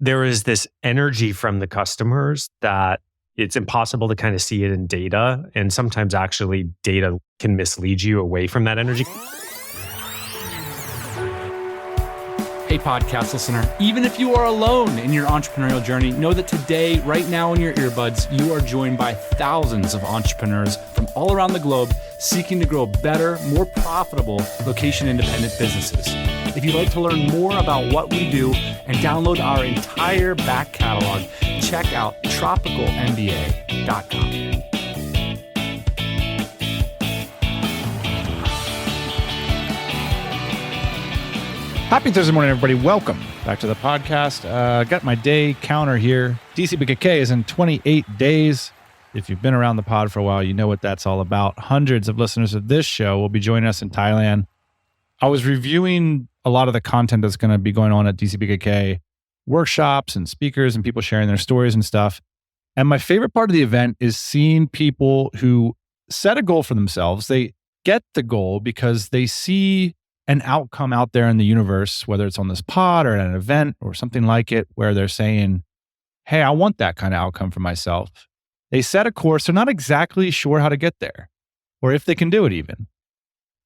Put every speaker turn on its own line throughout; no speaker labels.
there is this energy from the customers that it's impossible to kind of see it in data. And sometimes actually data can mislead you away from that energy.
Hey, podcast listener, even if you are alone in your entrepreneurial journey, know that today, right now in your earbuds, you are joined by thousands of entrepreneurs from all around the globe seeking to grow better, more profitable, location-independent businesses. If you'd like to learn more about what we do and download our entire back catalog, check out tropicalmba.com.
Happy Thursday morning, everybody. Welcome back to the podcast. Got my day counter here. DCBKK is in 28 days. If you've been around the pod for a while, you know what that's all about. Hundreds of listeners of this show will be joining us in Thailand. I was reviewing a lot of the content that's going to be going on at DCBKK, workshops and speakers and people sharing their stories and stuff. And my favorite part of the event is seeing people who set a goal for themselves. They get the goal because they see an outcome out there in the universe, whether it's on this pod or at an event or something like it, where they're saying, hey, I want that kind of outcome for myself. They set a course. They're not exactly sure how to get there or if they can do it even.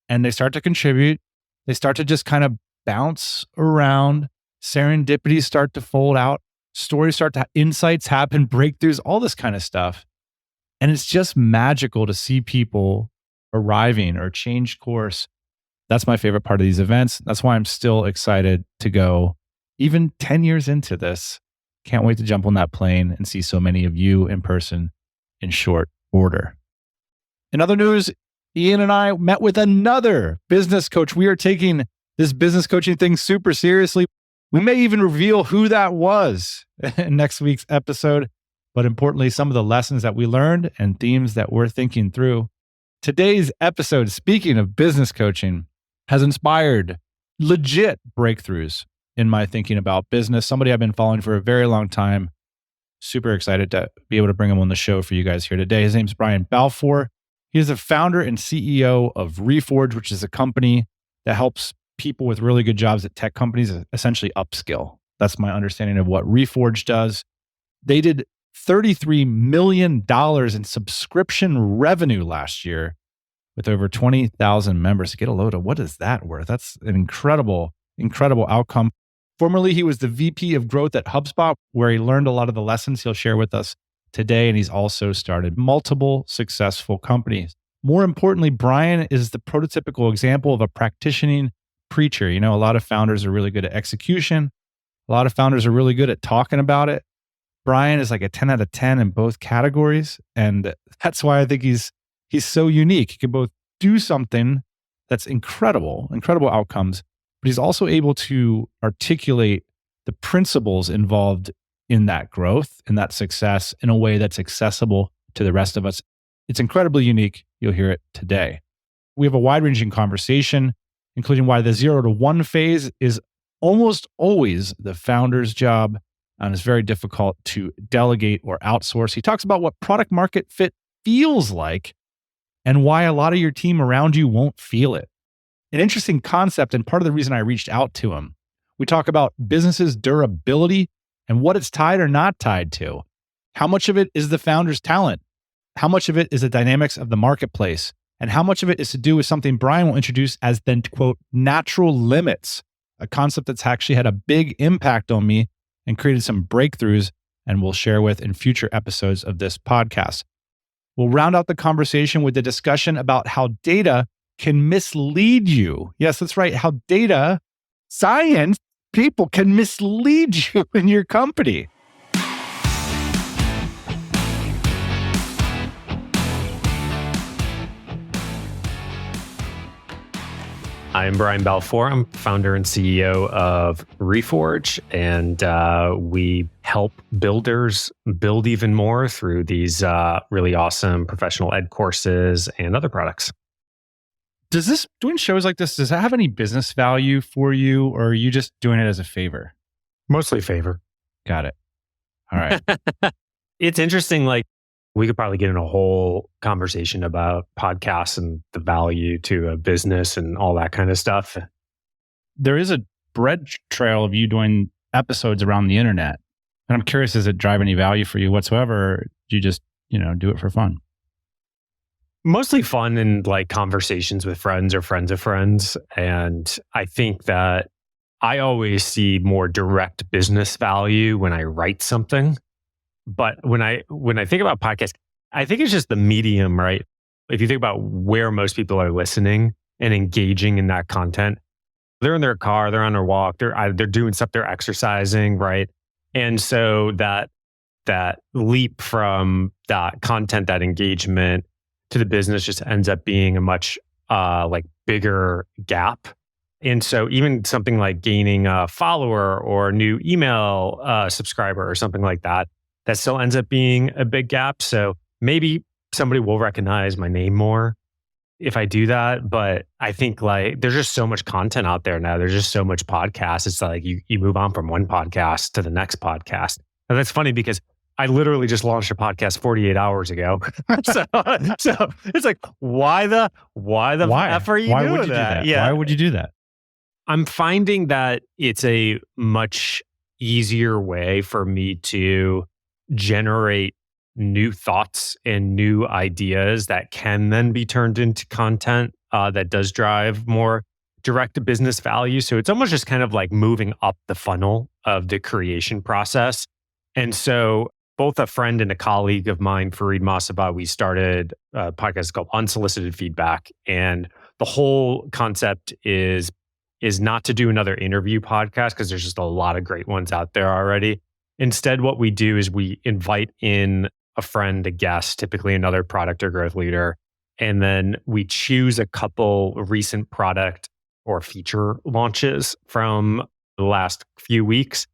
And they start to contribute. They start to just kind of bounce around. Serendipities start to fold out. Stories start to, insights happen, breakthroughs, all this kind of stuff. And it's just magical to see people arriving or change course. That's my favorite part of these events. That's why I'm still excited to go, even 10 years into this. Can't wait to jump on that plane and see so many of you in person in short order. In other news, Ian and I met with another business coach. We are taking this business coaching thing super seriously. We may even reveal who that was in next week's episode, but importantly, some of the lessons that we learned and themes that we're thinking through. Today's episode, speaking of business coaching, has inspired legit breakthroughs in my thinking about business. Somebody I've been following for a very long time. Super excited to be able to bring him on the show for you guys here today. His name's Brian Balfour. He is the founder and CEO of Reforge, which is a company that helps people with really good jobs at tech companies essentially upskill. That's my understanding of what Reforge does. They did $33 million in subscription revenue last year, with over 20,000 members. Get a load of what is that worth? That's an incredible outcome. Formerly, he was the VP of growth at Hubspot, where he learned a lot of the lessons he'll share with us today. And he's also started multiple successful companies. More importantly, Brian is the prototypical example of a practicing preacher. You know, a lot of founders are really good at execution. A lot of founders are really good at talking about it. Brian is like a 10 out of 10 in both categories. And that's why I think he's so unique. He can both do something that's incredible outcomes, but he's also able to articulate the principles involved in that growth and that success in a way that's accessible to the rest of us. It's incredibly unique. You'll hear it today. We have a wide-ranging conversation, including why the 0 to 1 phase is almost always the founder's job and it's very difficult to delegate or outsource. He talks about what product market fit feels like and why a lot of your team around you won't feel it. An interesting concept and part of the reason I reached out to him. We talk about business's durability and what it's tied or not tied to. How much of it is the founder's talent? How much of it is the dynamics of the marketplace? And how much of it is to do with something Brian will introduce as the, quote, natural limits, a concept that's actually had a big impact on me and created some breakthroughs and we'll share with in future episodes of this podcast. We'll round out the conversation with a discussion about how data can mislead you. Yes, that's right. How data, science, people can mislead you in your company.
I'm Brian Balfour. I'm founder and CEO of Reforge, and we help builders build even more through these really awesome professional ed courses and other products.
Doing shows like this, does that have any business value for you, or are you just doing it as a favor?
Mostly favor.
Got it. All right.
It's interesting, like, we could probably get in a whole conversation about podcasts and the value to a business and all that kind of stuff.
There is a bread trail of you doing episodes around the internet. And I'm curious, does it drive any value for you whatsoever? Or do you just, do it for fun?
Mostly fun and like conversations with friends or friends of friends. And I think that I always see more direct business value when I write something. But when I think about podcasts, I think it's just the medium, right? If you think about where most people are listening and engaging in that content, they're in their car, they're on their walk, they're doing stuff, they're exercising, right? And so that leap from that content, that engagement to the business just ends up being a much like bigger gap. And so even something like gaining a follower or a new email subscriber or something like that, that still ends up being a big gap. So maybe somebody will recognize my name more if I do that. But I think like there's just so much content out there now. There's just so much podcasts. It's like you move on from one podcast to the next podcast. And that's funny because I literally just launched a podcast 48 hours ago. so it's like, why the F are you
Why
doing
would you
that?
do that?
Yeah.
Why would you do that?
I'm finding that it's a much easier way for me to generate new thoughts and new ideas that can then be turned into content that does drive more direct business value. So it's almost just kind of like moving up the funnel of the creation process. And so both a friend and a colleague of mine, Fareed Masaba, we started a podcast called Unsolicited Feedback. And the whole concept is not to do another interview podcast because there's just a lot of great ones out there already. Instead, what we do is we invite in a friend, a guest, typically another product or growth leader, and then we choose a couple recent product or feature launches from the last few weeks,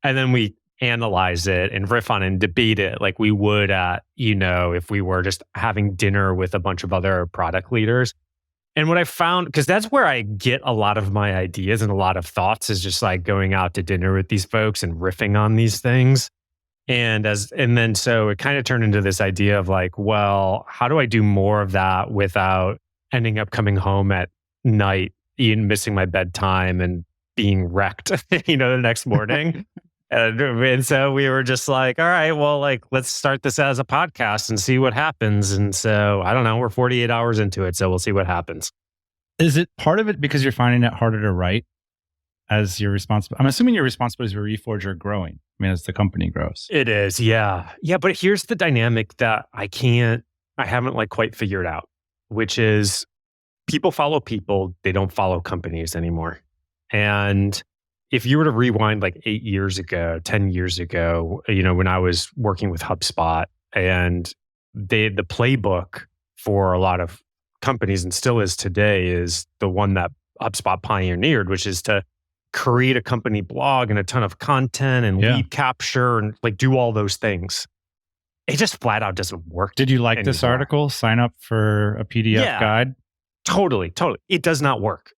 and then we analyze it and riff on it and debate it like we would at, if we were just having dinner with a bunch of other product leaders. And what I found, because that's where I get a lot of my ideas and a lot of thoughts, is just like going out to dinner with these folks and riffing on these things. And then so it kind of turned into this idea of like, well, how do I do more of that without ending up coming home at night, missing my bedtime and being wrecked, the next morning. And so we were just like, all right, well, like, let's start this as a podcast and see what happens. And so I don't know, we're 48 hours into it, so we'll see what happens.
Is it part of it because you're finding it harder to write as your responsibility? I'm assuming your responsibilities for Reforge are growing. I mean, as the company grows.
It is, yeah. Yeah, but here's the dynamic that I haven't like quite figured out, which is people follow people, they don't follow companies anymore. And if you were to rewind like 8 years ago, 10 years ago, when I was working with Hubspot, and the playbook for a lot of companies, and still is today, is the one that HubSpot pioneered, which is to create a company blog and a ton of content and lead capture and like do all those things. It just flat out doesn't work.
Did you like anymore. This article? Sign up for a PDF guide?
Totally. It does not work.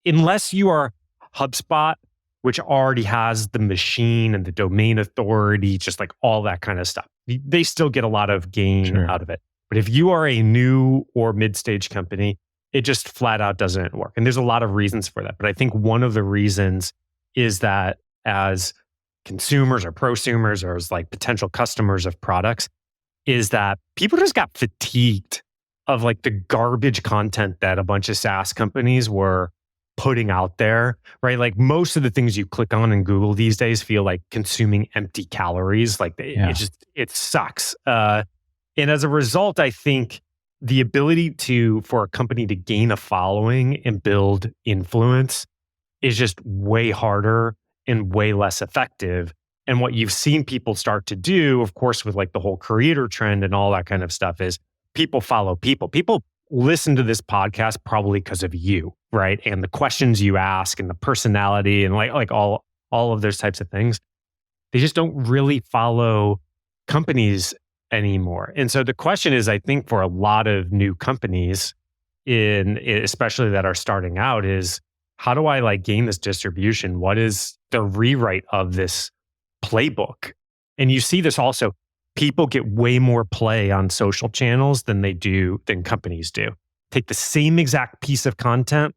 Unless you are HubSpot, which already has the machine and the domain authority, just like all that kind of stuff. They still get a lot of gain out of it. But if you are a new or mid-stage company, it just flat out doesn't work. And there's a lot of reasons for that. But I think one of the reasons is that as consumers or prosumers or as like potential customers of products, is that people just got fatigued of like the garbage content that a bunch of SaaS companies were putting out there, right? Like most of the things you click on in Google these days feel like consuming empty calories. Like it sucks. And as a result, I think the ability for a company to gain a following and build influence is just way harder and way less effective. And what you've seen people start to do, of course, with like the whole creator trend and all that kind of stuff, is people follow people. People listen to this podcast probably because of you, right? And the questions you ask and the personality and like all of those types of things. They just don't really follow companies anymore. And so the question is, I think for a lot of new companies, especially that are starting out, is how do I like gain this distribution? What is the rewrite of this playbook? And you see this also. People get way more play on social channels than companies do. Take the same exact piece of content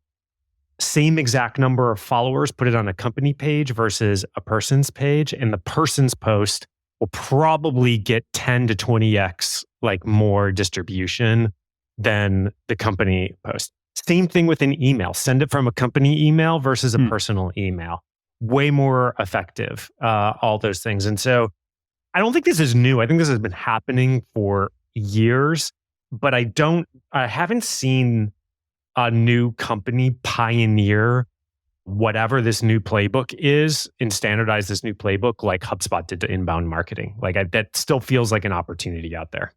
same exact number of followers, put it on a company page versus a person's page, and the person's post will probably get 10 to 20x like more distribution than the company post. Same thing with an email. Send it from a company email versus a personal email. Way more effective, all those things. And so I don't think this is new. I think this has been happening for years, but I haven't seen a new company pioneer whatever this new playbook is and standardize this new playbook like HubSpot did to inbound marketing. That still feels like an opportunity out there.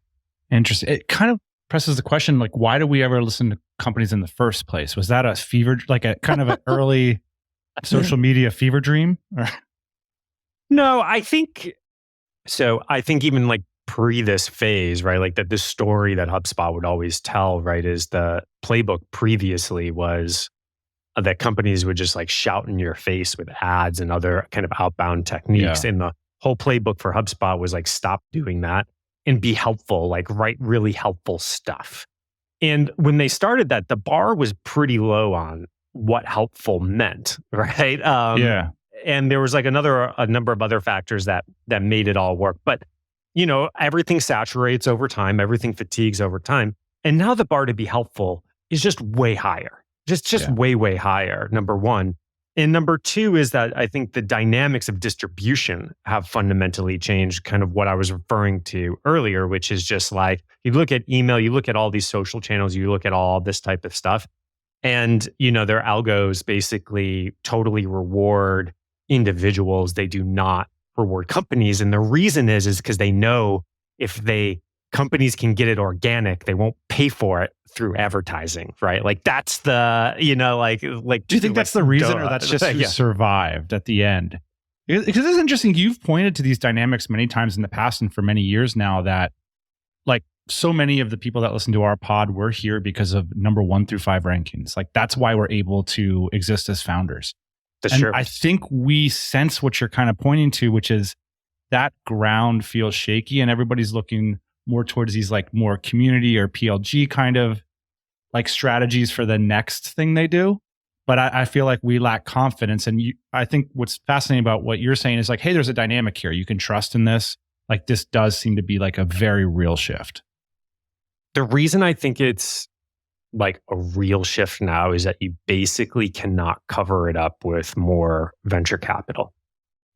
Interesting. It kind of presses the question, like, why do we ever listen to companies in the first place? Was that a kind of an early social media fever dream?
No, I think even like pre this phase, right? Like this story that HubSpot would always tell, right, is the playbook previously was that companies would just like shout in your face with ads and other kind of outbound techniques.
Yeah.
And the whole playbook for HubSpot was like, stop doing that and be helpful, like write really helpful stuff. And when they started that, the bar was pretty low on what helpful meant, right?
Yeah.
And there was like a number of other factors that made it all work. But, everything saturates over time, everything fatigues over time. And now the bar to be helpful is just way higher, just way, way higher, number one. And number two is that I think the dynamics of distribution have fundamentally changed, kind of what I was referring to earlier, which is just like, you look at email, you look at all these social channels, you look at all this type of stuff. And, their algos basically totally reward individuals. They do not reward companies. And the reason is because they know if companies can get it organic, they won't pay for it through advertising, right? Like that's the, do
you think that's the reason, or that's just who survived at the end? Because it's interesting. You've pointed to these dynamics many times in the past and for many years now that like so many of the people that listen to our pod, we're here because of number 1 through 5 rankings. Like that's why we're able to exist as founders.
That's
and
true.
I think we sense what you're kind of pointing to, which is that ground feels shaky and everybody's looking more towards these like more community or PLG kind of like strategies for the next thing they do. But I feel like we lack confidence. And I think what's fascinating about what you're saying is like, hey, there's a dynamic here. You can trust in this. Like this does seem to be like a very real shift.
The reason I think it's like a real shift now is that you basically cannot cover it up with more venture capital.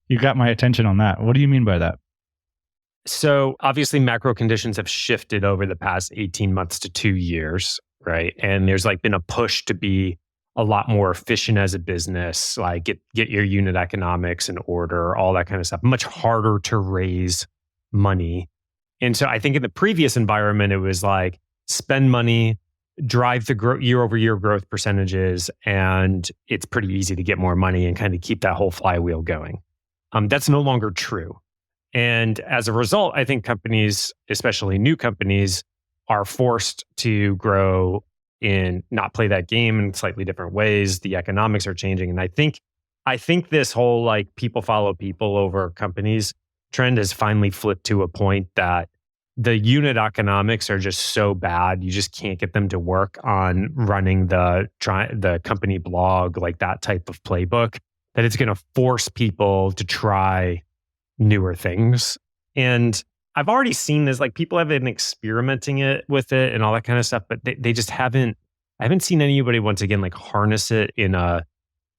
You got my attention on that. What do you mean by that?
So obviously macro conditions have shifted over the past 18 months to 2 years, right? And there's like been a push to be a lot more efficient as a business, like get your unit economics in order, all that kind of stuff. Much harder to raise money. And so I think in the previous environment, it was like spend money, drive the year-over-year growth percentages, and it's pretty easy to get more money and kind of keep that whole flywheel going. That's no longer true. And as a result, I think companies, especially new companies, are forced to grow and not play that game in slightly different ways. The economics are changing. And I think this whole like people follow people over companies trend has finally flipped to a point that the unit economics are just so bad, you just can't get them to work on running the company blog, like that type of playbook, that it's going to force people to try newer things. And I've already seen this, like people have been experimenting with it and all that kind of stuff, but they just I haven't seen anybody once again like harness it in a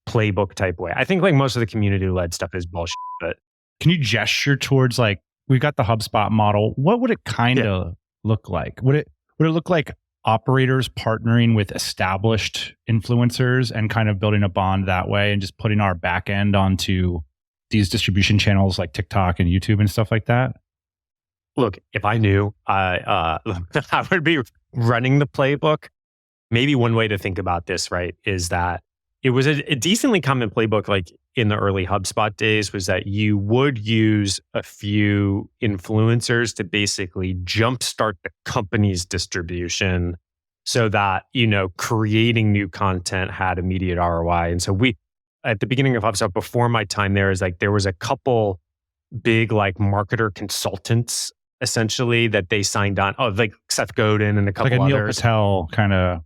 playbook type way. I think like most of the community led stuff is bullshit, but
can you gesture towards like, we've got the HubSpot model. What would it kind of look like? Would it look like operators partnering with established influencers and kind of building a bond that way and just putting our back end onto these distribution channels like TikTok and YouTube and stuff like that?
Look, if I knew, I would be running the playbook. Maybe one way to think about this, right, is that it was a decently common playbook, like in the early HubSpot days, was that you would use a few influencers to basically jumpstart the company's distribution so that, creating new content had immediate ROI. And so at the beginning of HubSpot, before my time there, is like there was a couple big like marketer consultants essentially that they signed on. Oh, like Seth Godin and a couple
like a
others.
Neil Patel kind of.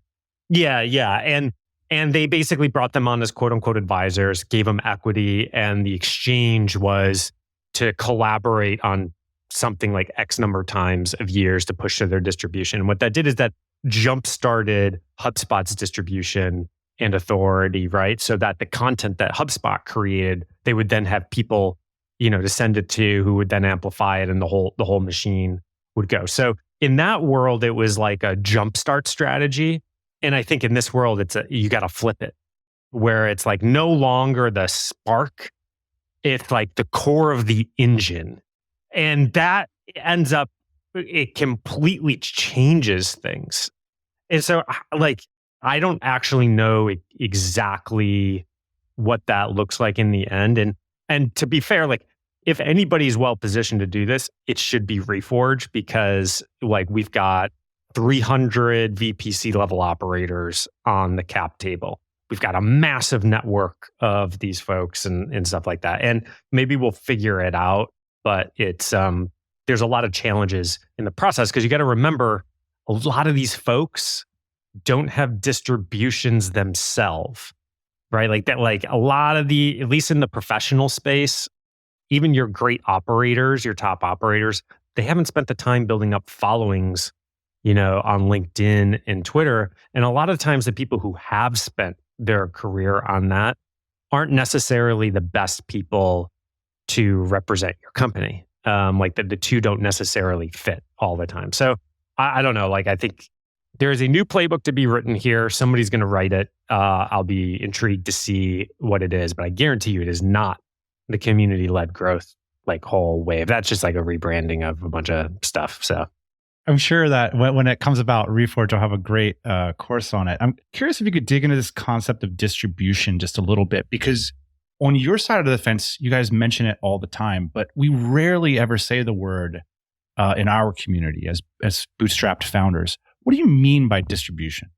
Yeah. And And they basically brought them on as quote unquote advisors, gave them equity, and the exchange was to collaborate on something like X number of times of years to push to their distribution. And what that did is that jump-started HubSpot's distribution and authority, right? So that the content that HubSpot created, they would then have people, to send it to, who would then amplify it, and the whole machine would go. So in that world, it was like a jumpstart strategy. And I think in this world, you got to flip it, where it's like no longer the spark, it's like the core of the engine. And that ends up, it completely changes things. And so I don't actually know exactly what that looks like in the end. And to be fair, if anybody's well positioned to do this, it should be Reforge, because we've got 300 VPC level operators on the cap table. We've got a massive network of these folks and stuff like that. And maybe we'll figure it out, but it's there's a lot of challenges in the process, because you got to remember, a lot of these folks don't have distributions themselves, right? A lot of at least in the professional space, even your great operators, your top operators, they haven't spent the time building up followings, on LinkedIn and Twitter. And a lot of times the people who have spent their career on that aren't necessarily the best people to represent your company. The two don't necessarily fit all the time. So I don't know. I think there is a new playbook to be written here. Somebody's going to write it. I'll be intrigued to see what it is, but I guarantee you it is not the community-led growth whole wave. That's just a rebranding of a bunch of stuff. So
I'm sure that when it comes about, Reforge will have a great course on it. I'm curious if you could dig into this concept of distribution just a little bit, because on your side of the fence, you guys mention it all the time, but we rarely ever say the word in our community as bootstrapped founders. What do you mean by distribution?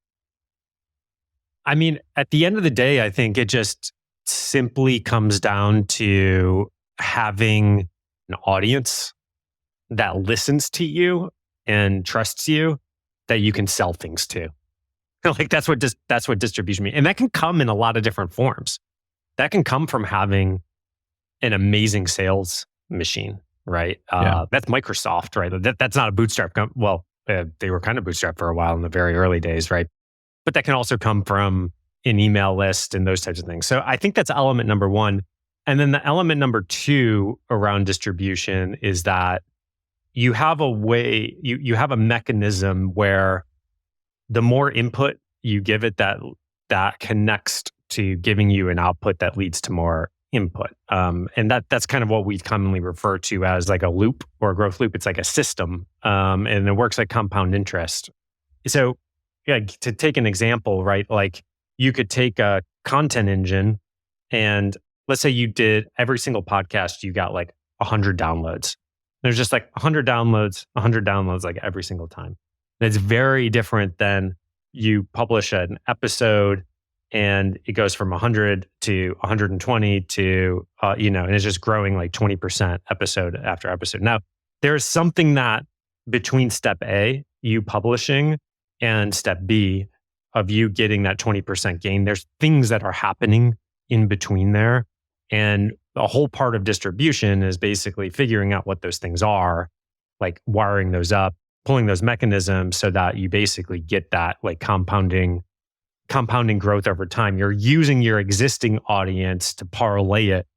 I mean, at the end of the day, I think it just simply comes down to having an audience that listens to you and trusts you, that you can sell things to. That's what distribution means. And that can come in a lot of different forms. That can come from having an amazing sales machine, right? That's Microsoft, right? That's not a bootstrap. They were kind of bootstrapped for a while in the very early days, right? But that can also come from an email list and those types of things. So I think that's element number one. And then the element number two around distribution is that you have a way, you have a mechanism where the more input you give it, that connects to giving you an output that leads to more input. And that's kind of what we commonly refer to as a loop or a growth loop. It's like a system, and it works like compound interest. So to take an example, right? You could take a content engine, and let's say you did every single podcast, you got 100 downloads. There's just 100 downloads every single time. And it's very different than you publish an episode and it goes from 100 to 120 to, and it's just growing 20% episode after episode. Now, there's something that between step A, you publishing, and step B of you getting that 20% gain, there's things that are happening in between there. And the whole part of distribution is basically figuring out what those things are, wiring those up, pulling those mechanisms so that you basically get that compounding growth over time. You're using your existing audience to parlay it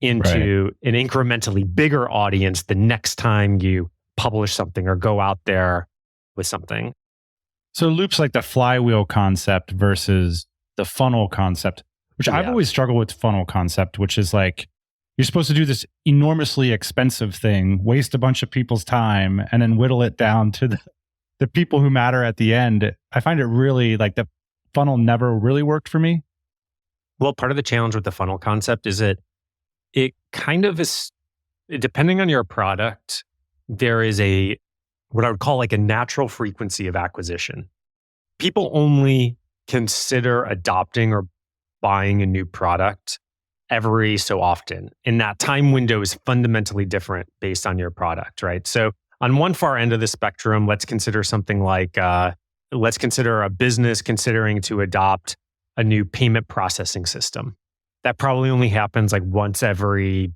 into an incrementally bigger audience the next time you publish something or go out there with something.
So loops like the flywheel concept versus the funnel concept, which I've always struggled with funnel concept, which is you're supposed to do this enormously expensive thing, waste a bunch of people's time, and then whittle it down to the people who matter at the end. I find it really the funnel never really worked for me.
Well, part of the challenge with the funnel concept is it kind of is, depending on your product, there is what I would call a natural frequency of acquisition. People only consider adopting or buying a new product every so often. And that time window is fundamentally different based on your product, right? So on one far end of the spectrum, let's consider something let's consider a business considering to adopt a new payment processing system. That probably only happens like once every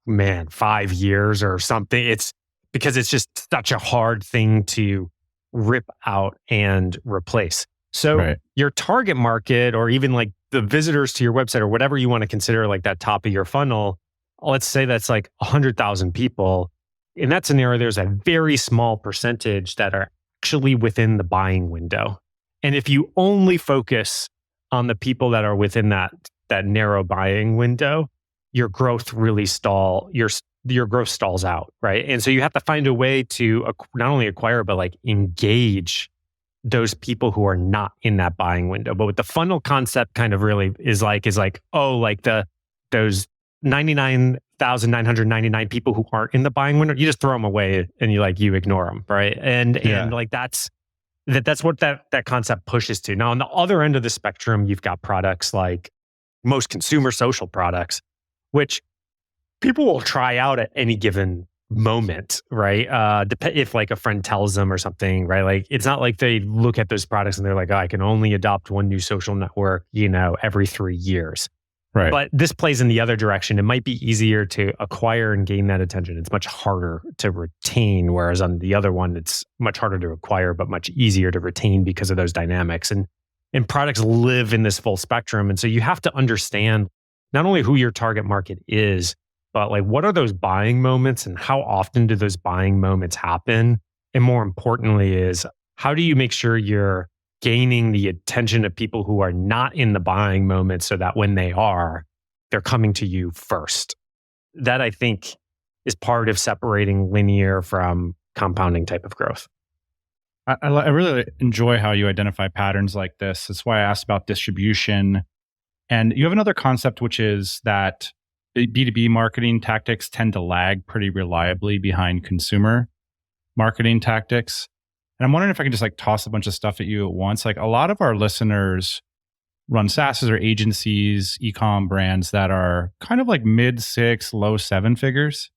5 years or something. It's because it's just such a hard thing to rip out and replace. So
Right.
your target market, or even like the visitors to your website, or whatever you want to consider like that top of your funnel, let's say that's like 100,000 people. In that scenario, there's a very small percentage that are actually within the buying window. And if you only focus on the people that are within that narrow buying window, your growth really your growth stalls out, right? And so you have to find a way to not only acquire, but like engage those people who are not in that buying window. But what the funnel concept kind of really is like, those 99,999 people who aren't in the buying window, you just throw them away and you ignore them, right? And like that's what that concept pushes to. Now, on the other end of the spectrum, you've got products like most consumer social products, which people will try out at any given moment, right? If like a friend tells them or something, right? Like it's not like they look at those products and they're like, oh, I can only adopt one new social network, every 3 years.
Right.
But this plays in the other direction. It might be easier to acquire and gain that attention. It's much harder to retain, whereas on the other one, it's much harder to acquire, but much easier to retain because of those dynamics. And products live in this full spectrum. And so you have to understand not only who your target market is, but like what are those buying moments and how often do those buying moments happen? And more importantly is, how do you make sure you're gaining the attention of people who are not in the buying moment so that when they are, they're coming to you first? That I think is part of separating linear from compounding type of growth.
I really enjoy how you identify patterns like this. That's why I asked about distribution. And you have another concept, which is that B2B marketing tactics tend to lag pretty reliably behind consumer marketing tactics. And I'm wondering if I can just like toss a bunch of stuff at you at once. Like a lot of our listeners run SaaSes or agencies, e-com brands that are kind of like mid 6, low 7 figures.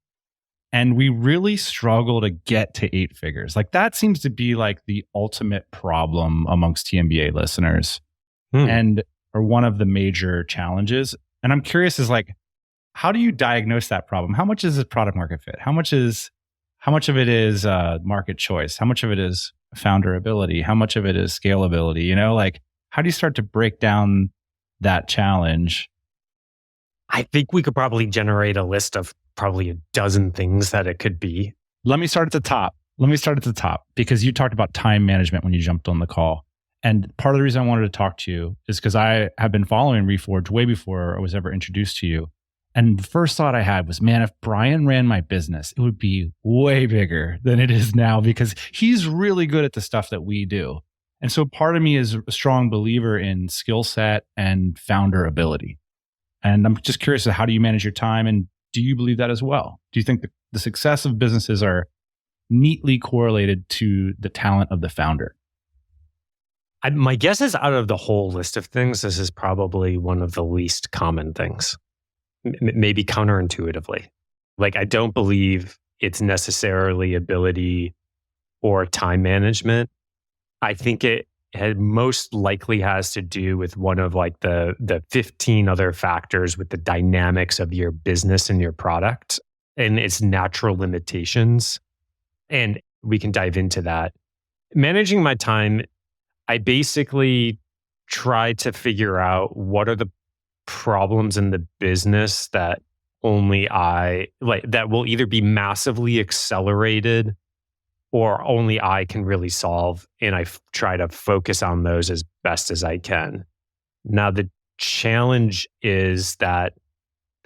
And we really struggle to get to 8 figures. Like that seems to be like the ultimate problem amongst TMBA listeners or one of the major challenges. And I'm curious is like, how do you diagnose that problem? How much is it product market fit? How much of it is market choice? How much of it is founder ability? How much of it is scalability? Like how do you start to break down that challenge?
I think we could probably generate a list of probably a dozen things that it could be.
Let me start at the top because you talked about time management when you jumped on the call. And part of the reason I wanted to talk to you is because I have been following Reforge way before I was ever introduced to you. And the first thought I had was, man, if Brian ran my business, it would be way bigger than it is now because he's really good at the stuff that we do. And so part of me is a strong believer in skill set and founder ability. And I'm just curious, how do you manage your time? And do you believe that as well? Do you think the success of businesses are neatly correlated to the talent of the founder?
My guess is out of the whole list of things, this is probably one of the least common things. Maybe counterintuitively. Like, I don't believe it's necessarily ability or time management. I think it most likely has to do with one of like the 15 other factors with the dynamics of your business and your product and its natural limitations. And we can dive into that. Managing my time, I basically try to figure out what are the problems in the business that only that will either be massively accelerated or only I can really solve. And I try to focus on those as best as I can. Now, the challenge is that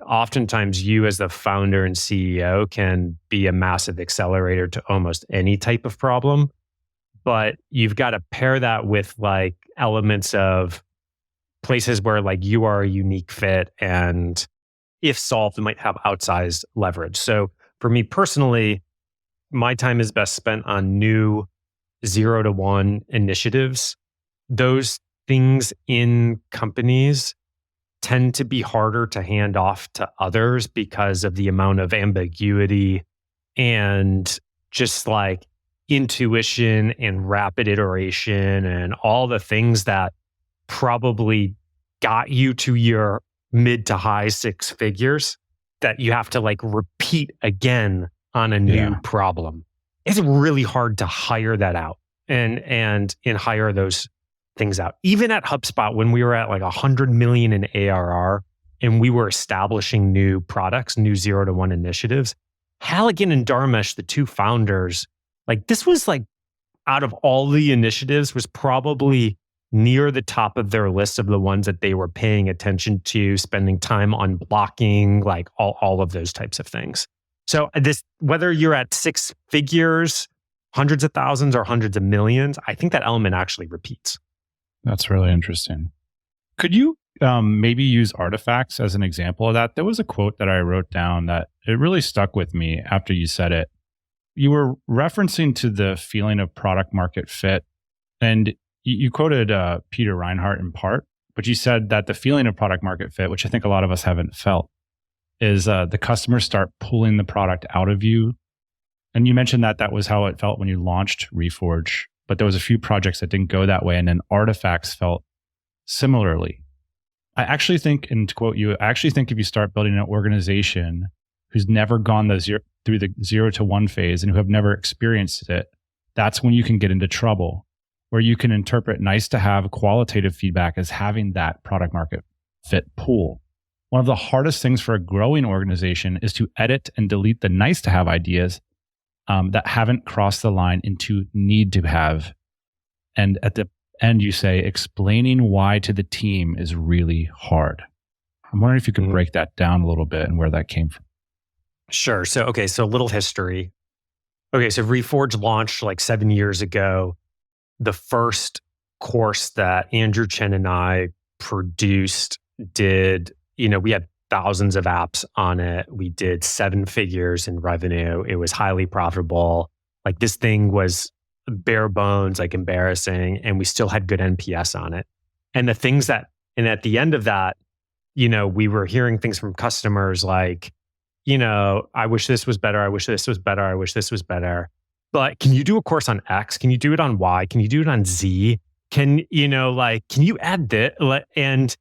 oftentimes you as the founder and CEO can be a massive accelerator to almost any type of problem, but you've got to pair that with like elements of places where like you are a unique fit and if solved, it might have outsized leverage. So for me personally, my time is best spent on new 0 to 1 initiatives. Those things in companies tend to be harder to hand off to others because of the amount of ambiguity and just like intuition and rapid iteration and all the things that probably got you to your mid to high six figures that you have to like repeat again on a new problem. It's really hard to hire that out and hire those things out. Even at HubSpot, when we were at like 100 million in ARR and we were establishing new products, new 0 to 1 initiatives, Halligan and Dharmesh, the two founders, like this was like out of all the initiatives was probably near the top of their list of the ones that they were paying attention to, spending time on blocking, like all of those types of things. So this, whether you're at six figures, hundreds of thousands or hundreds of millions, I think that element actually repeats.
That's really interesting. Could you maybe use artifacts as an example of that? There was a quote that I wrote down that it really stuck with me after you said it. You were referencing to the feeling of product market fit, and you quoted Peter Reinhardt in part, but you said that the feeling of product market fit, which I think a lot of us haven't felt, is the customers start pulling the product out of you. And you mentioned that that was how it felt when you launched Reforge, but there was a few projects that didn't go that way, and then artifacts felt similarly. I actually think, and to quote you, I actually think if you start building an organization who's never gone through the 0 to 1 phase and who have never experienced it, that's when you can get into trouble, where you can interpret nice to have qualitative feedback as having that product market fit pool. One of the hardest things for a growing organization is to edit and delete the nice to have ideas that haven't crossed the line into need to have. And at the end, you say explaining why to the team is really hard. I'm wondering if you could break that down a little bit and where that came from.
Sure. So a little history. Okay, so Reforge launched like 7 years ago. The first course that Andrew Chen and I produced did, we had thousands of apps on it. We did 7 figures in revenue. It was highly profitable. Like this thing was bare bones, like embarrassing, and we still had good NPS on it. And at the end of that, we were hearing things from customers like, I wish this was better. I wish this was better. I wish this was better. But can you do a course on X? Can you do it on Y? Can you do it on Z? Can you add this? And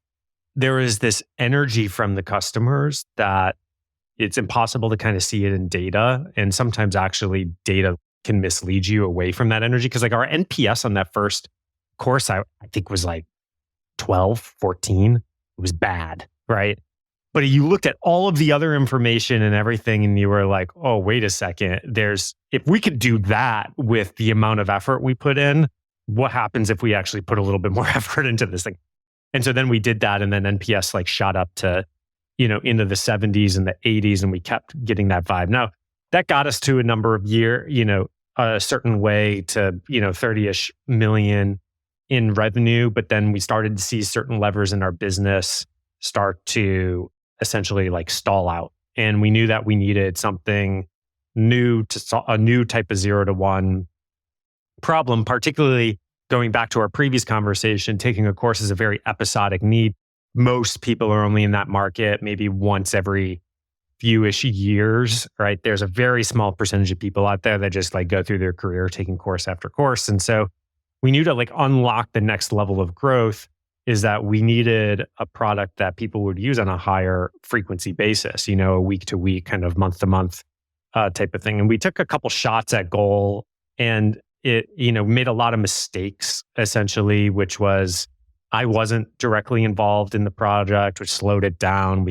there is this energy from the customers that it's impossible to kind of see it in data. And sometimes actually data can mislead you away from that energy. Because like our NPS on that first course, I think was like 12, 14. It was bad, right? But you looked at all of the other information and everything and you were like, oh, wait a second. If we could do that with the amount of effort we put in, what happens if we actually put a little bit more effort into this thing? And so then we did that, and then NPS like shot up to, into the 70s and the 80s, and we kept getting that vibe. Now, that got us to a number of a certain way to, 30-ish million in revenue. But then we started to see certain levers in our business start to essentially like stall out. And we knew that we needed something new a new type of 0 to 1 problem, particularly going back to our previous conversation. Taking a course is a very episodic need. Most people are only in that market maybe once every few-ish years, right? There's a very small percentage of people out there that just like go through their career taking course after course. And so we knew to like unlock the next level of growth is that we needed a product that people would use on a higher frequency basis, a week to week, kind of month to month type of thing. And we took a couple shots at goal, and it, made a lot of mistakes essentially, which was I wasn't directly involved in the project, which slowed it down.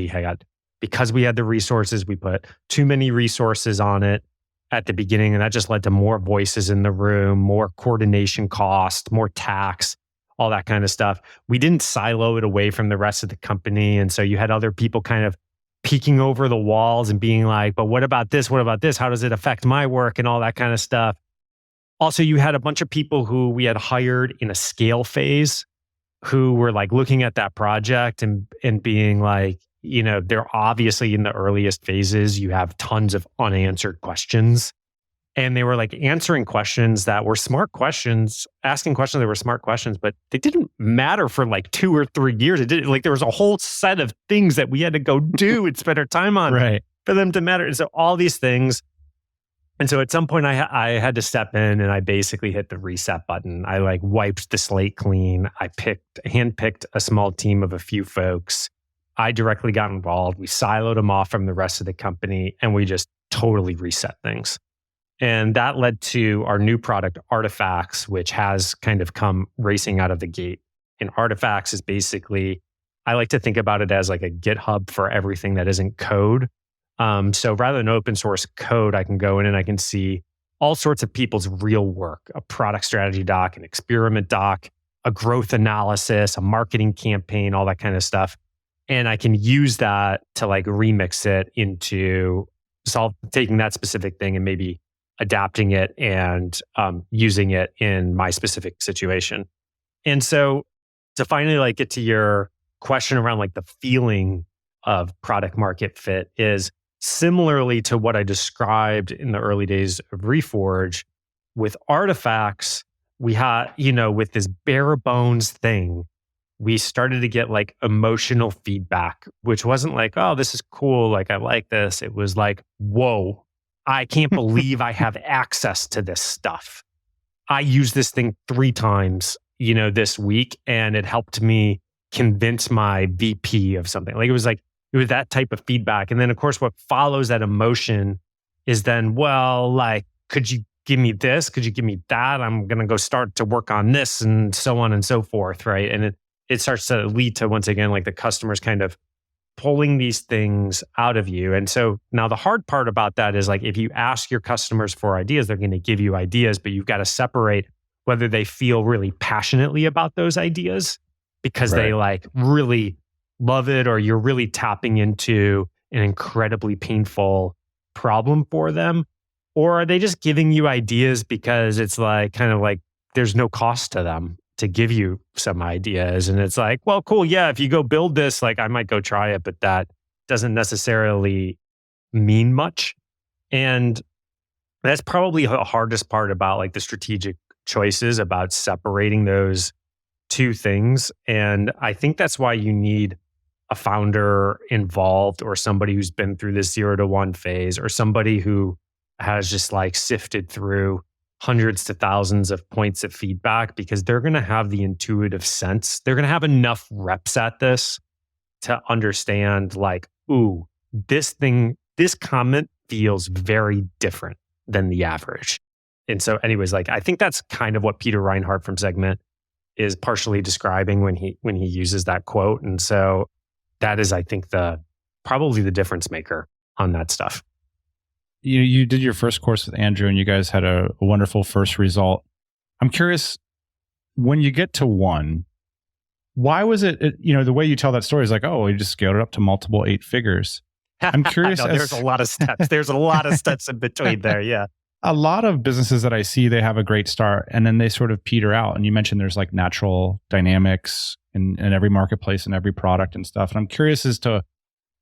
Because we had the resources, we put too many resources on it at the beginning, and that just led to more voices in the room, more coordination cost, more tax, all that kind of stuff. We didn't silo it away from the rest of the company. And so you had other people kind of peeking over the walls and being like, but what about this? What about this? How does it affect my work? And all that kind of stuff. Also, you had a bunch of people who we had hired in a scale phase who were like looking at that project and being like, they're obviously in the earliest phases. You have tons of unanswered questions. And they were like answering questions that were smart questions, asking questions that were smart questions, but they didn't matter for like 2 or 3 years. It didn't, like there was a whole set of things that we had to go do and spend our time on
right.
for them to matter. And so all these things And so at some point I had to step in and I basically hit the reset button. I like wiped the slate clean. I handpicked a small team of a few folks. I directly got involved. We siloed them off from the rest of the company and we just totally reset things. And that led to our new product, Artifacts, which has kind of come racing out of the gate. And Artifacts is basically, I like to think about it as like a GitHub for everything that isn't code. So rather than open source code, I can go in and I can see all sorts of people's real work, a product strategy doc, an experiment doc, a growth analysis, a marketing campaign, all that kind of stuff. And I can use that to like remix it into taking that specific thing and maybe adapting it and using it in my specific situation. And so to finally like get to your question around like the feeling of product market fit is similarly to what I described in the early days of Reforge. With Artifacts, we had, with this bare bones thing, we started to get like emotional feedback, which wasn't like, oh, this is cool. Like, I like this. It was like, whoa, I can't believe I have access to this stuff. I used this thing 3 times, this week, and it helped me convince my VP of something. Like it was that type of feedback. And then of course, what follows that emotion is then, well, like, could you give me this? Could you give me that? I'm going to go start to work on this and so on and so forth. Right. And it starts to lead to, once again, like the customers kind of pulling these things out of you. And so now the hard part about that is like, if you ask your customers for ideas, they're going to give you ideas, but you've got to separate whether they feel really passionately about those ideas because they like really love it, or you're really tapping into an incredibly painful problem for them. Or are they just giving you ideas because it's like, kind of like there's no cost to them to give you some ideas. And it's like, well, cool. Yeah. If you go build this, like I might go try it, but that doesn't necessarily mean much. And that's probably the hardest part about like the strategic choices, about separating those two things. And I think that's why you need a founder involved, or somebody who's been through this 0 to 1 phase, or somebody who has just like sifted through hundreds to thousands of points of feedback, because they're going to have the intuitive sense. They're going to have enough reps at this to understand like, ooh, this comment feels very different than the average. And so anyways, like, I think that's kind of what Peter Reinhardt from Segment is partially describing when he uses that quote. And so that is, I think, probably the difference maker on that stuff.
You did your first course with Andrew and you guys had a wonderful first result. I'm curious, when you get to 1, why was it, the way you tell that story is like, oh, we just scaled it up to multiple 8 figures. I'm curious.
No, there's a lot of steps. There's a lot of steps in between there. Yeah.
A lot of businesses that I see, they have a great start and then they sort of peter out. And you mentioned there's like natural dynamics in every marketplace and every product and stuff. And I'm curious as to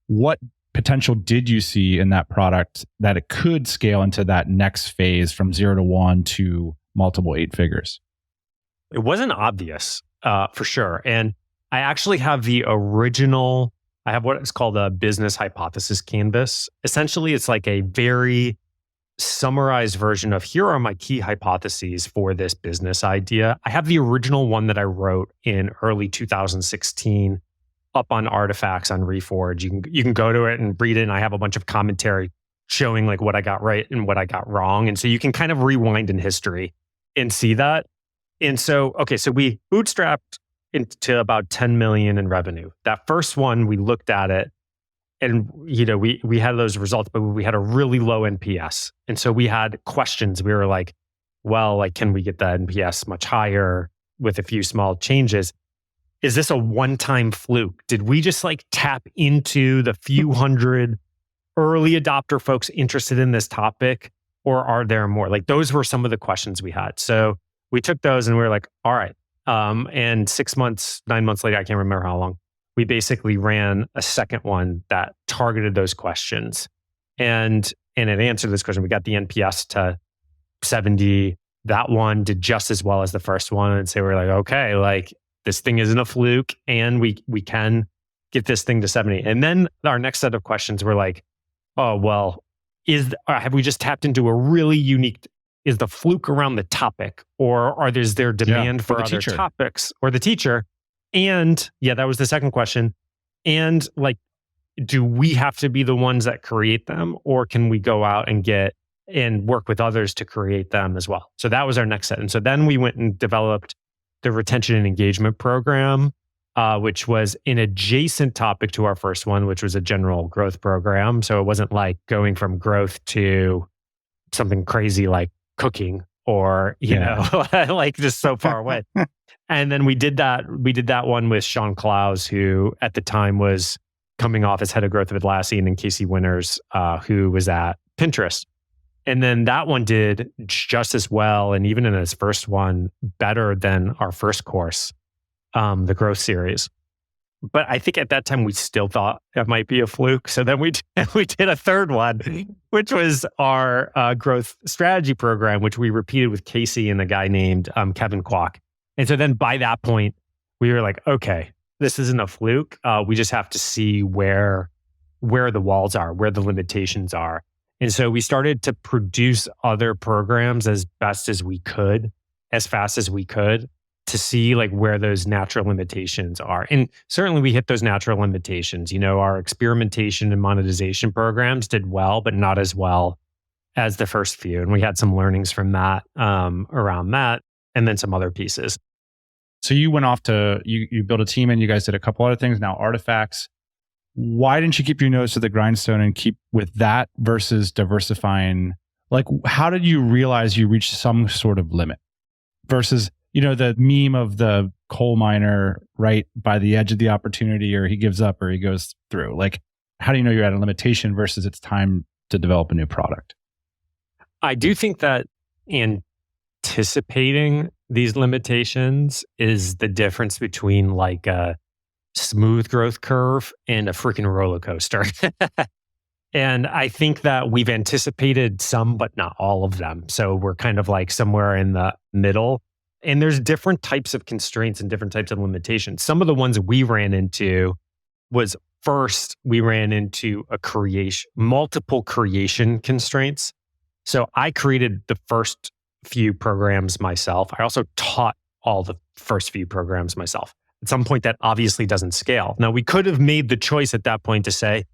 what potential did you see in that product that it could scale into that next phase from 0 to 1 to multiple 8 figures?
It wasn't obvious, for sure. And I actually have the original, I have what is called a business hypothesis canvas. Essentially, it's like a very summarized version of, here are my key hypotheses for this business idea. I have the original one that I wrote in early 2016 up on Artifacts on Reforge. You can go to it and read it, and I have a bunch of commentary showing like what I got right and what I got wrong. And so you can kind of rewind in history and see that. And so, so we bootstrapped into about 10 million in revenue. That first one, we looked at it and, we had those results, but we had a really low NPS. And so we had questions. We were like, well, like, can we get the NPS much higher with a few small changes? Is this a one-time fluke? Did we just like tap into the few hundred early adopter folks interested in this topic, or are there more? Like, those were some of the questions we had. So we took those and we were like, all right. And 6 months, 9 months later, I can't remember how long, we basically ran a second one that targeted those questions. And it answered this question. We got the NPS to 70. That one did just as well as the first one. And so we're like, okay, like, this thing isn't a fluke, and we can get this thing to 70. And then our next set of questions were like, oh, well, have we just tapped into a really unique, is the fluke around the topic, or is there demand for other topics, or the teacher? And that was the second question. And like, do we have to be the ones that create them, or can we go out and work with others to create them as well? So that was our next set. And so then we went and developed the retention and engagement program, which was an adjacent topic to our first one, which was a general growth program. So it wasn't like going from growth to something crazy like cooking or, you know, like just so far away. And then we did that one with Sean Clowes, who at the time was coming off as head of growth of Atlassian, and Casey Winters, who was at Pinterest. And then that one did just as well, and even in his first one, better than our first course, the growth series. But I think at that time, we still thought it might be a fluke. So then we did a third one, which was our growth strategy program, which we repeated with Casey and a guy named Kevin Kwok. And so then by that point, we were like, okay, this isn't a fluke. We just have to see where the walls are, where the limitations are. And so we started to produce other programs as best as we could, as fast as we could, to see like where those natural limitations are. And certainly we hit those natural limitations. You know, our experimentation and monetization programs did well, but not as well as the first few. And we had some learnings from that, around that, and then some other pieces.
So you went off to, you built a team and you guys did a couple other things. Now Artifacts, why didn't you keep your nose to the grindstone and keep with that versus diversifying? Like, how did you realize you reached some sort of limit versus, you know, the meme of the coal miner right by the edge of the opportunity, or he gives up or he goes through? Like, how do you know you're at a limitation versus it's time to develop a new product?
I do think that anticipating these limitations is the difference between like a smooth growth curve and a freaking roller coaster. And I think that we've anticipated some, but not all of them. So we're kind of like somewhere in the middle. And there's different types of constraints and different types of limitations. Some of the ones we ran into was, first, we ran into multiple creation constraints. So I created the first few programs myself. I also taught all the first few programs myself. At some point, that obviously doesn't scale. Now, we could have made the choice at that point to say,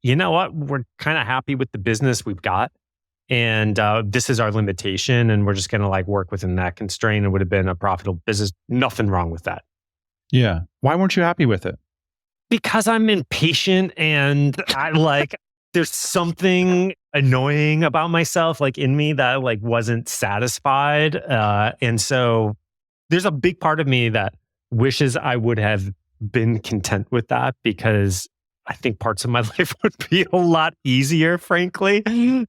you know what, we're kind of happy with the business we've got. And this is our limitation. And we're just going to like work within that constraint. It would have been a profitable business. Nothing wrong with that.
Yeah. Why weren't you happy with it?
Because I'm impatient and I like, there's something annoying about myself, like in me, that like wasn't satisfied. And so there's a big part of me that wishes I would have been content with that, because I think parts of my life would be a lot easier, frankly. And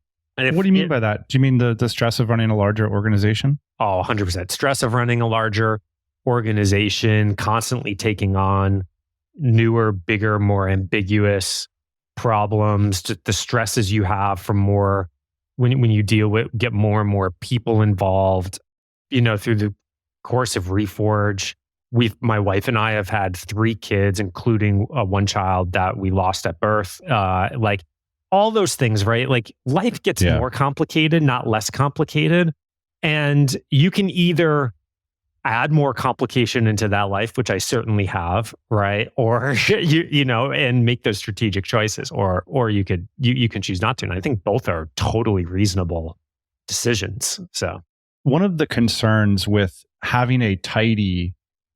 what do you mean by that? Do you mean the stress of running a larger organization?
Oh, 100%. Stress of running a larger organization, constantly taking on newer, bigger, more ambiguous problems, the stresses you have from more, when you get more and more people involved, you know, through the course of Reforge. My wife and I have had 3 kids, including one child that we lost at birth. Like all those things, right? Like life gets more complicated, not less complicated. And you can either add more complication into that life, which I certainly have, right? Or you know, and make those strategic choices, or you can choose not to. And I think both are totally reasonable decisions. So
one of the concerns with having a tidy,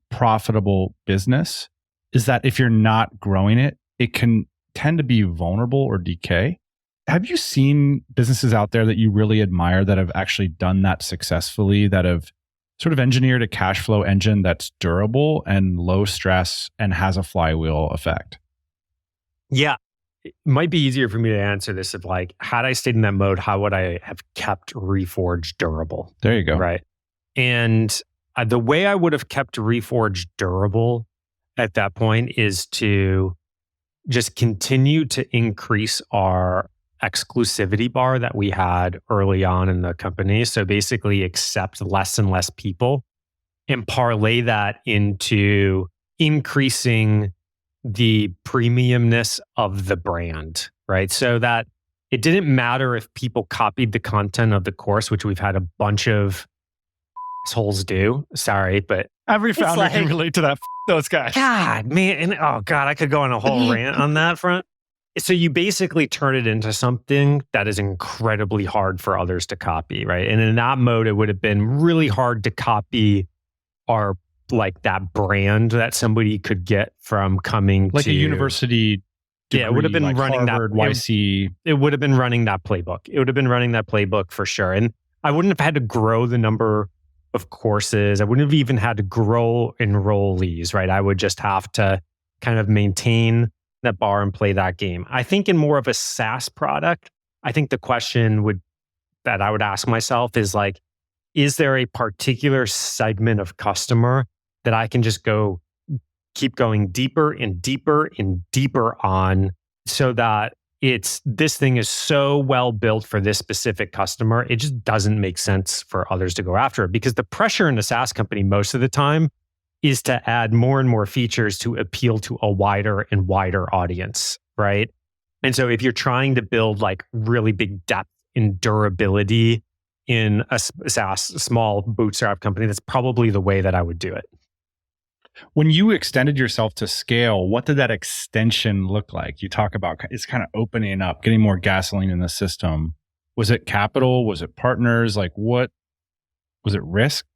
profitable business is that if you're not growing it, it can tend to be vulnerable or decay. Have you seen businesses out there that you really admire that have actually done that successfully, that have sort of engineered a cash flow engine that's durable and low stress and has a flywheel effect?
Yeah. It might be easier for me to answer this if like, had I stayed in that mode, how would I have kept Reforge durable?
There you go.
Right. And the way I would have kept Reforge durable at that point is to just continue to increase our exclusivity bar that we had early on in the company. So basically accept less and less people and parlay that into increasing the premiumness of the brand, right? So that it didn't matter if people copied the content of the course, which we've had a bunch of assholes do. Sorry, but
Every founder
like,
can relate to that. Those guys.
God, man. And oh, God, I could go on a whole rant on that front. So you basically turn it into something that is incredibly hard for others to copy, right? And in that mode, it would have been really hard to copy our, like, that brand that somebody could get from coming
like
to
a university degree,
it would have been
like
running
Harvard,
that
YC.
It would have been running that playbook. It would have been running that playbook for sure. And I wouldn't have had to grow the number of courses. I wouldn't have even had to grow enrollees, right? I would just have to kind of maintain that bar and play that game. I think in more of a SaaS product, I think the question that I would ask myself is like, is there a particular segment of customer that I can just keep going deeper and deeper and deeper on, so that this thing is so well built for this specific customer, it just doesn't make sense for others to go after it. Because the pressure in a SaaS company most of the time is to add more and more features to appeal to a wider and wider audience, right? And so if you're trying to build like really big depth and durability in a SaaS, small bootstrap company, that's probably the way that I would do it.
When you extended yourself to scale, what did that extension look like? You talk about it's kind of opening up, getting more gasoline in the system. Was it capital? Was it partners? Like, what was it? Risk?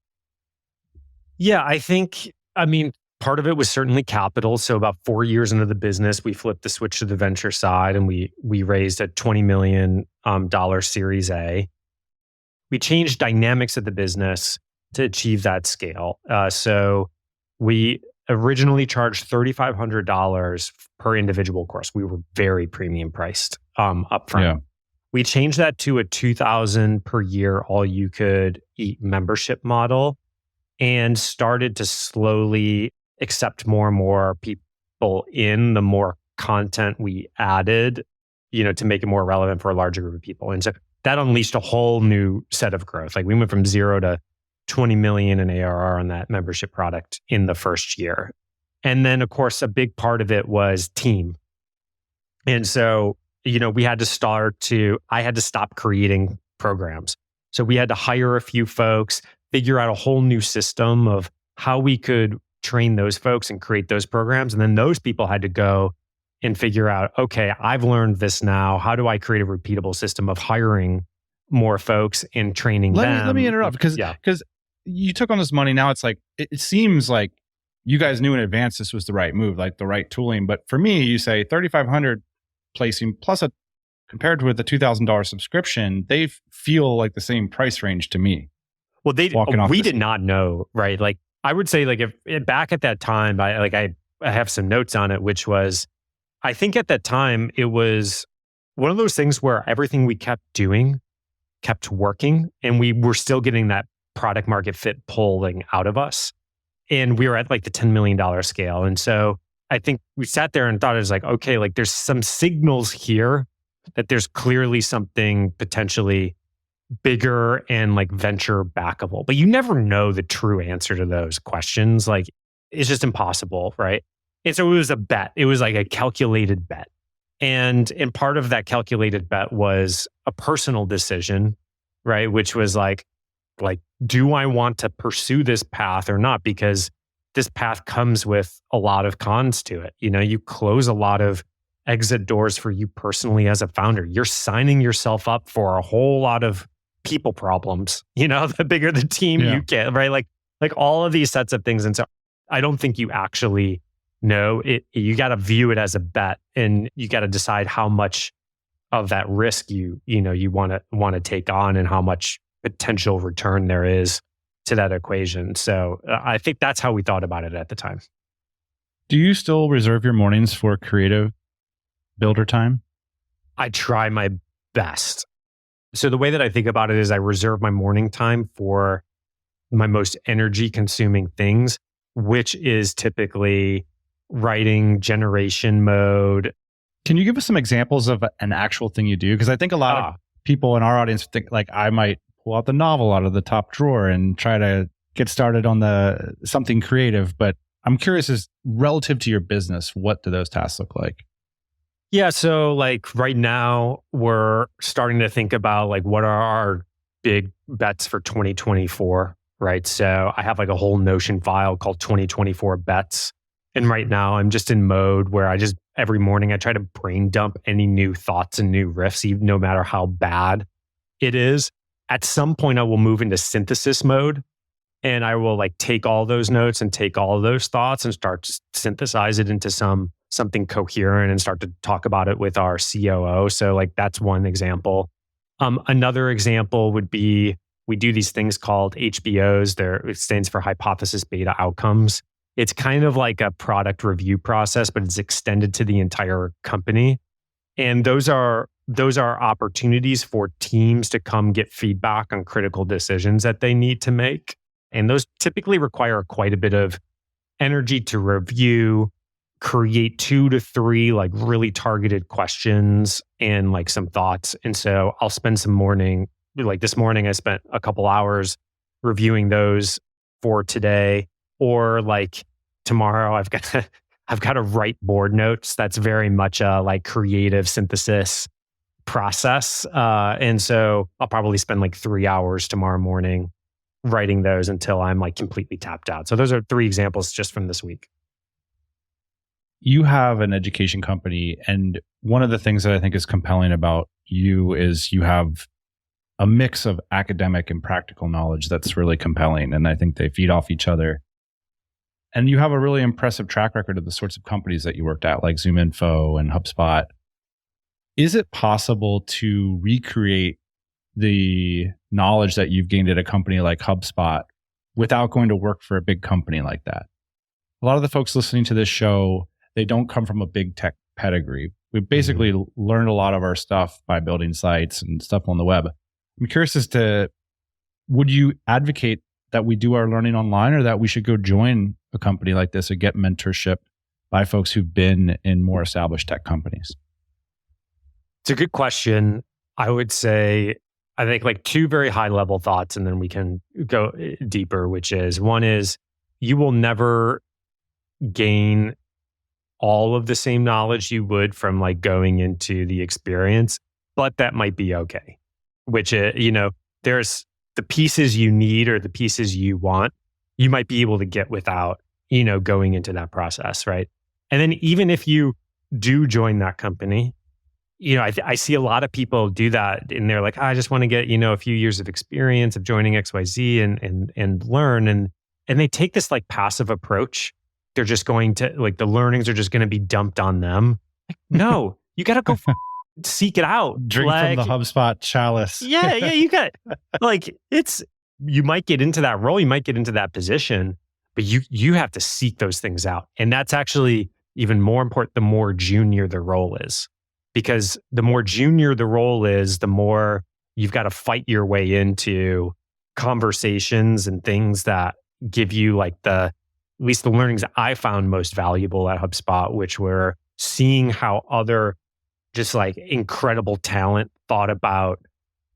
Yeah, I mean, part of it was certainly capital. So about 4 years into the business, we flipped the switch to the venture side, and we raised a $20 million Series A. We changed dynamics of the business to achieve that scale. So we originally charged $3,500 per individual course. We were very premium priced upfront. Yeah. We changed that to a $2,000 per year all you could eat membership model, and started to slowly accept more and more people in the more content we added, to make it more relevant for a larger group of people. And so that unleashed a whole new set of growth. Like we went from 0 to 20 million in ARR on that membership product in the first year. And then, of course, a big part of it was team. And so, I had to stop creating programs. So we had to hire a few folks, figure out a whole new system of how we could train those folks and create those programs. And then those people had to go and figure out, okay, I've learned this now. How do I create a repeatable system of hiring more folks and training them?
Let me interrupt because you took on this money. Now it's like, it seems like you guys knew in advance this was the right move, like the right tooling. But for me, you say $3,500 placing plus compared with the $2,000 subscription, they feel like the same price range to me.
Well, we did not know, right? Like I would say, like if back at that time, I have some notes on it, which was, I think at that time it was one of those things where everything we kept doing kept working, and we were still getting that product market fit pulling out of us. And we were at like the $10 million scale. And so I think we sat there and thought it was like, okay, like there's some signals here that there's clearly something potentially bigger and like venture backable. But you never know the true answer to those questions. Like it's just impossible, right? And so it was a bet. It was like a calculated bet. And part of that calculated bet was a personal decision, right? Which was like, do I want to pursue this path or not? Because this path comes with a lot of cons to it. You close a lot of exit doors for you personally as a founder. You're signing yourself up for a whole lot of people problems, the bigger the team you get, right? Like all of these sets of things. And so I don't think you actually know it. You got to view it as a bet, and you got to decide how much of that risk you want to take on, and how much potential return there is to that equation. So I think that's how we thought about it at the time.
Do you still reserve your mornings for creative builder time?
I try my best. So the way that I think about it is I reserve my morning time for my most energy consuming things, which is typically writing, generation mode.
Can you give us some examples of an actual thing you do? Because I think a lot of people in our audience think like I might pull out the novel out of the top drawer and try to get started on something creative. But I'm curious, is relative to your business, what do those tasks look like?
Yeah. So like right now we're starting to think about like what are our big bets for 2024, right? So I have like a whole Notion file called 2024 bets. And right now I'm just in mode where every morning I try to brain dump any new thoughts and new riffs, even no matter how bad it is. At some point I will move into synthesis mode and I will like take all those notes and take all of those thoughts and start to synthesize it into something coherent and start to talk about it with our COO. So like that's one example. Another example would be we do these things called HBOs. It stands for hypothesis beta outcomes. It's kind of like a product review process, but it's extended to the entire company. And those are opportunities for teams to come get feedback on critical decisions that they need to make. And those typically require quite a bit of energy to review, create 2 to 3 like really targeted questions and like some thoughts. And so I'll spend some morning, like this morning, I spent a couple hours reviewing those for today. Or like tomorrow, I've got to write board notes. That's very much a like creative synthesis process. And so I'll probably spend like 3 hours tomorrow morning writing those until I'm like completely tapped out. So those are 3 examples just from this week.
You have an education company, and one of the things that I think is compelling about you is you have a mix of academic and practical knowledge that's really compelling, and I think they feed off each other. And you have a really impressive track record of the sorts of companies that you worked at, like ZoomInfo and HubSpot. Is it possible to recreate the knowledge that you've gained at a company like HubSpot without going to work for a big company like that? A lot of the folks listening to this show, they don't come from a big tech pedigree. We basically learned a lot of our stuff by building sites and stuff on the web. I'm curious as to, would you advocate that we do our learning online, or that we should go join a company like this and get mentorship by folks who've been in more established tech companies?
It's a good question. I would say, I think like 2 very high level thoughts, and then we can go deeper, which is, one is you will never gain all of the same knowledge you would from like going into the experience, but that might be okay. Which, there's the pieces you need or the pieces you want, you might be able to get without, going into that process, right? And then even if you do join that company, I see a lot of people do that and they're like, I just want to get, a few years of experience of joining XYZ and learn. And they take this like passive approach. They're just going to like, the learnings are just going to be dumped on them. Like, no, you got to go seek it out.
Drink from the HubSpot chalice.
Yeah, you got like, you might get into that role, you might get into that position, but you have to seek those things out. And that's actually even more important the more junior the role is. Because the more junior the role is, the more you've got to fight your way into conversations and things that give you like at least the learnings I found most valuable at HubSpot, which were seeing how other just like incredible talent thought about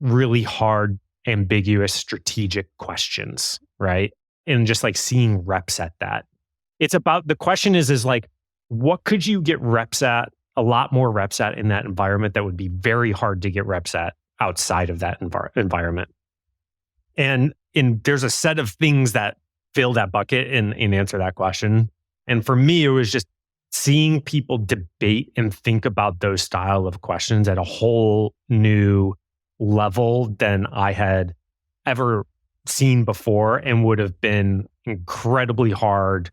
really hard, ambiguous, strategic questions, right? And just like seeing reps at that. It's about, the question is like, what could you get reps at, a lot more reps at in that environment that would be very hard to get reps at outside of that environment? And there's a set of things that fill that bucket and answer that question. And for me, it was just seeing people debate and think about those style of questions at a whole new level than I had ever seen before, and would have been incredibly hard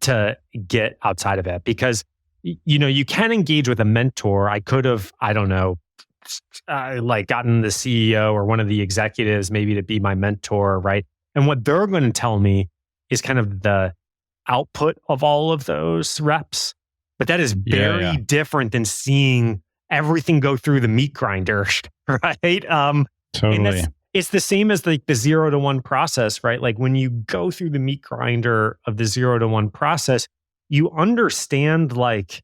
to get outside of it. Because, you can engage with a mentor. I could have, I don't know, like gotten the CEO or one of the executives maybe to be my mentor, right? And what they're going to tell me is kind of the output of all of those reps. But that is very different than seeing everything go through the meat grinder, right?
Totally.
It's the same as like the 0 to 1 process, right? Like when you go through the meat grinder of the 0 to 1 process, you understand like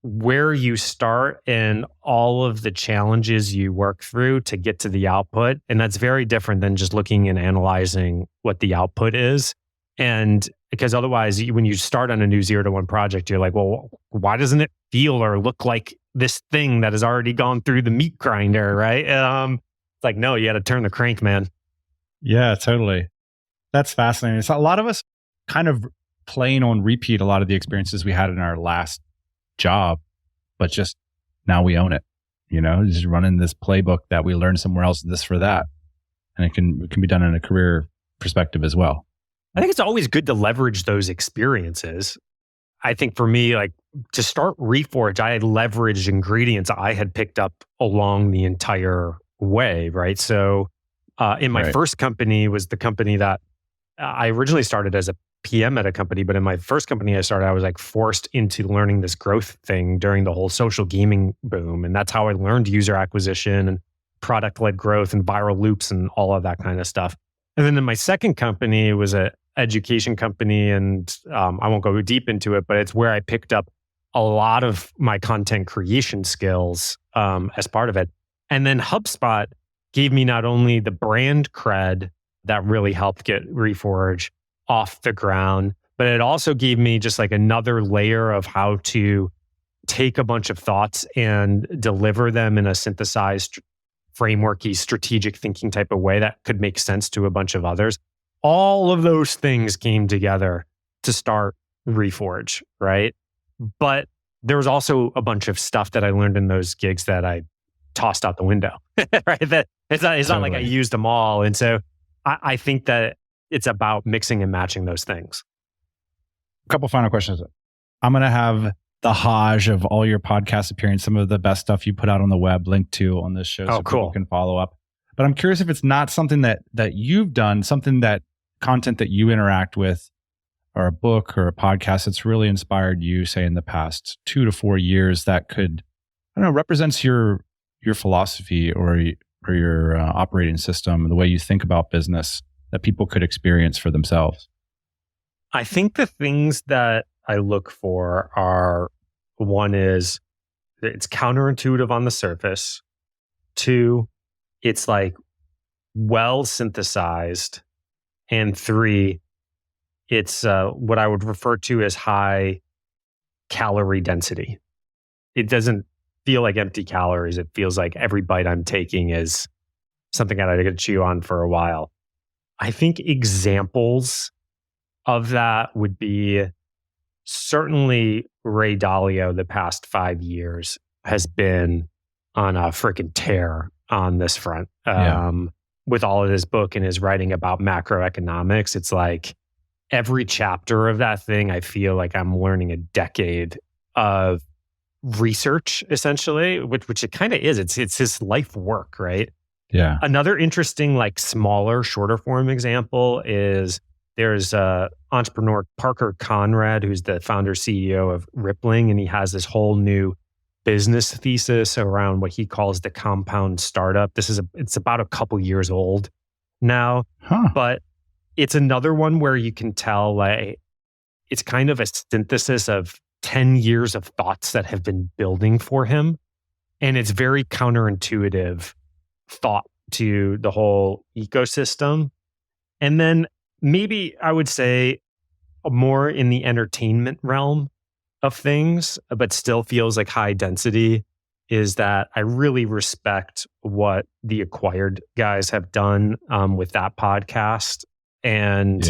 where you start and all of the challenges you work through to get to the output. And that's very different than just looking and analyzing what the output is. And because otherwise, when you start on a new 0 to 1 project, you're like, well, why doesn't it feel or look like this thing that has already gone through the meat grinder, right? It's like, no, you got to turn the crank, man.
Yeah, totally. That's fascinating. So a lot of us kind of playing on repeat a lot of the experiences we had in our last job, but just now we own it, just running this playbook that we learned somewhere else, this for that. And it can be done in a career perspective as well.
I think it's always good to leverage those experiences. I think for me, like to start Reforge, I had leveraged ingredients I had picked up along the entire way, right? So in my first company was the company that I originally started as a PM at a company, but in my first company I started, I was like forced into learning this growth thing during the whole social gaming boom. And that's how I learned user acquisition and product-led growth and viral loops and all of that kind of stuff. And then in my second company, it was an education company, and I won't go deep into it, but it's where I picked up a lot of my content creation skills as part of it. And then HubSpot gave me not only the brand cred that really helped get Reforge off the ground, but it also gave me just like another layer of how to take a bunch of thoughts and deliver them in a synthesized, frameworky, strategic thinking type of way that could make sense to a bunch of others. All of those things came together to start Reforge, right? But there was also a bunch of stuff that I learned in those gigs that I tossed out the window, right? That it's not like I used them all. And so I think that it's about mixing and matching those things.
A couple final questions. I'm going to have the Hajj of all your podcast appearances, some of the best stuff you put out on the web linked to on this show so people can follow up. But I'm curious if it's not something that you've done, something that content that you interact with, or a book or a podcast that's really inspired you, say in the past 2 to 4 years, that could, I don't know, represents your philosophy or your operating system, the way you think about business, that people could experience for themselves.
I think the things that I look for are, one is it's counterintuitive on the surface. 2, it's like well synthesized. And 3, it's what I would refer to as high calorie density. It doesn't feel like empty calories. It feels like every bite I'm taking is something that I could chew on for a while. I think examples of that would be certainly Ray Dalio the past 5 years has been on a freaking tear on this front. With all of his book and his writing about macroeconomics, it's like every chapter of that thing, I feel like I'm learning a decade of research, essentially, which it kind of is. It's his life work, right?
Yeah.
Another interesting, like smaller, shorter form example is there's a entrepreneur, Parker Conrad, who's the founder CEO of Rippling, and he has this whole new business thesis around what he calls the compound startup. It's about a couple years old now, but it's another one where you can tell like it's kind of a synthesis of 10 years of thoughts that have been building for him. And it's very counterintuitive thought to the whole ecosystem. And then maybe I would say more in the entertainment realm of things, but still feels like high density, is that I really respect what the Acquired guys have done with that podcast. And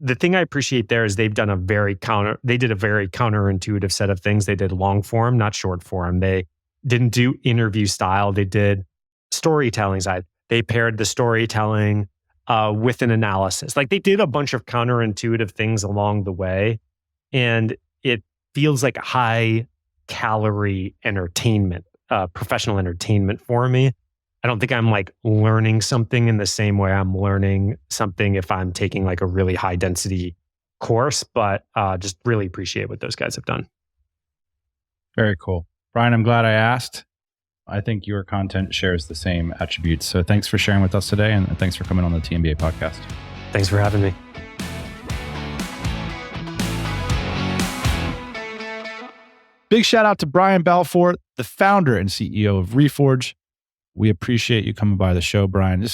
the thing I appreciate there is they did a very counterintuitive set of things. They did long form, not short form. They didn't do interview style. They did storytelling side. They paired the storytelling with an analysis. Like they did a bunch of counterintuitive things along the way. And it feels like high calorie entertainment, professional entertainment for me. I don't think I'm like learning something in the same way I'm learning something if I'm taking like a really high density course, but just really appreciate what those guys have done.
Very cool. Brian, I'm glad I asked. I think your content shares the same attributes. So thanks for sharing with us today, and thanks for coming on the TMBA podcast.
Thanks for having me.
Big shout out to Brian Balfour, the founder and CEO of Reforge. We appreciate you coming by the show, Brian.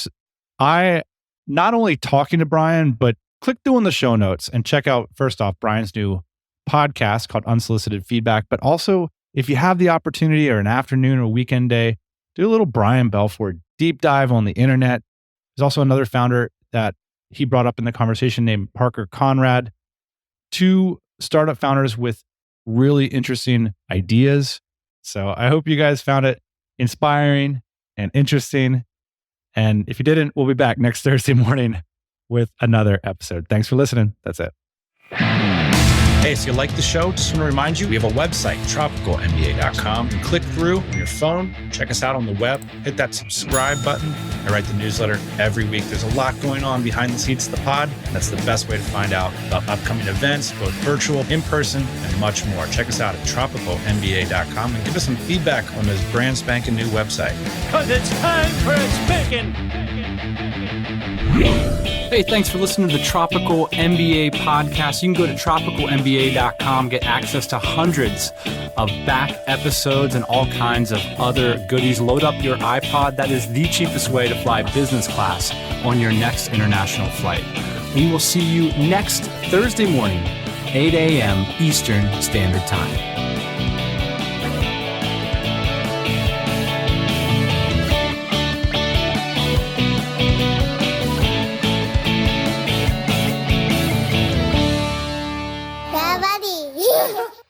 I not only talking to Brian, but click through in the show notes and check out, first off, Brian's new podcast called Unsolicited Feedback, but also if you have the opportunity or an afternoon or weekend day, do a little Brian Balfour deep dive on the internet. There's also another founder that he brought up in the conversation named Parker Conrad. Two startup founders with really interesting ideas. So I hope you guys found it inspiring and interesting. And if you didn't, we'll be back next Thursday morning with another episode. Thanks for listening. That's it. Hey, so you like the show? Just want to remind you, we have a website, tropicalmba.com. You click through on your phone, check us out on the web, hit that subscribe button. I write the newsletter every week. There's a lot going on behind the scenes of the pod. That's the best way to find out about upcoming events, both virtual, in person, and much more. Check us out at tropicalmba.com and give us some feedback on this brand spanking new website.
Because it's time for a spanking.
Hey, thanks for listening to the Tropical MBA podcast. You can go to tropicalmba.com, get access to hundreds of back episodes and all kinds of other goodies. Load up your iPod. That is the cheapest way to fly business class on your next international flight. We will see you next Thursday morning, 8 a.m. Eastern Standard Time.
Daddy.